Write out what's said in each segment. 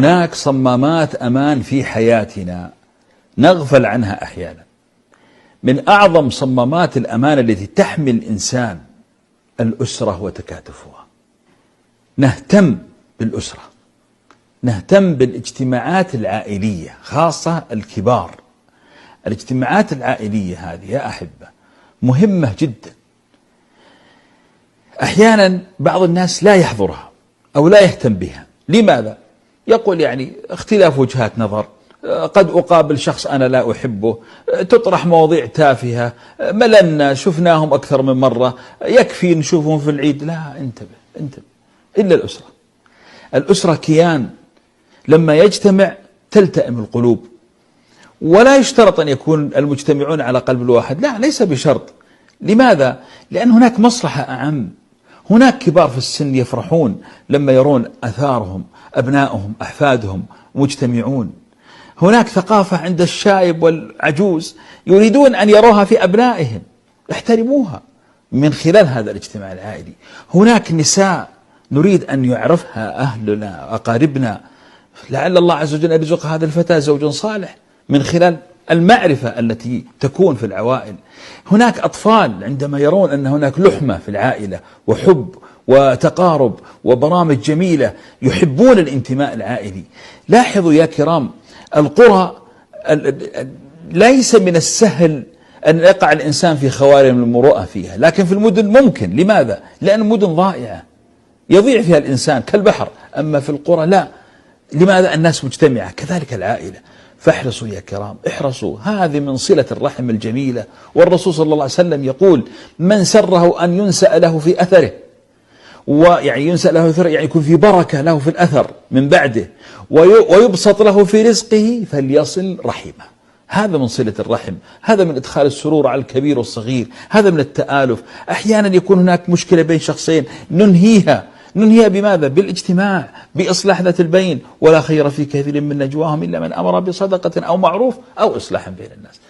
هناك صمامات أمان في حياتنا نغفل عنها أحيانا. من أعظم صمامات الأمان التي تحمي الإنسان الأسرة وتكاتفها. نهتم بالأسرة، نهتم بالاجتماعات العائلية، خاصة الكبار. الاجتماعات العائلية هذه يا أحبة مهمة جدا. أحيانا بعض الناس لا يحضرها أو لا يهتم بها. لماذا؟ يقول يعني اختلاف وجهات نظر، قد أقابل شخص أنا لا أحبه، تطرح مواضيع تافهة، مللنا، شفناهم أكثر من مرة، يكفي نشوفهم في العيد. لا، انتبه. إلا الأسرة. الأسرة كيان لما يجتمع تلتئم القلوب. ولا يشترط أن يكون المجتمعون على قلب الواحد، لا، ليس بشرط. لماذا؟ لأن هناك مصلحة أعم. هناك كبار في السن يفرحون لما يرون أثارهم، أبنائهم، أحفادهم مجتمعون. هناك ثقافة عند الشايب والعجوز يريدون أن يروها في أبنائهم، احترموها من خلال هذا الاجتماع العائلي. هناك نساء نريد أن يعرفها أهلنا أقاربنا، لعل الله عز وجل يرزق هذا الفتى زوج صالح من خلال المعرفة التي تكون في العوائل. هناك أطفال عندما يرون أن هناك لحمة في العائلة وحب وتقارب وبرامج جميلة يحبون الانتماء العائلي. لاحظوا يا كرام، القرى ليس من السهل أن يقع الإنسان في خوارم المروءة فيها، لكن في المدن ممكن. لماذا؟ لأن المدن ضائعة يضيع فيها الإنسان كالبحر، أما في القرى لا. لماذا؟ الناس مجتمعة. كذلك العائلة. فاحرصوا يا كرام، احرصوا، هذه من صلة الرحم الجميلة. والرسول صلى الله عليه وسلم يقول: من سره أن ينسأ له في أثره، ويعني ينسأ له أثره يعني يكون في بركة له في الأثر من بعده، ويبسط له في رزقه، فليصل رحمه. هذا من صلة الرحم، هذا من إدخال السرور على الكبير والصغير، هذا من التآلف. أحيانا يكون هناك مشكلة بين شخصين، ننهيها بماذا؟ بالاجتماع، بإصلاح ذات البين. ولا خير في كثير من نجواهم إلا من أمر بصدقة أو معروف أو إصلاح بين الناس.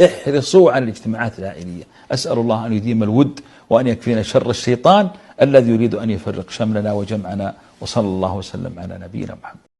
احرصوا على الاجتماعات العائلية. أسأل الله أن يديم الود وأن يكفينا شر الشيطان الذي يريد أن يفرق شملنا وجمعنا. وصلى الله وسلم على نبينا محمد.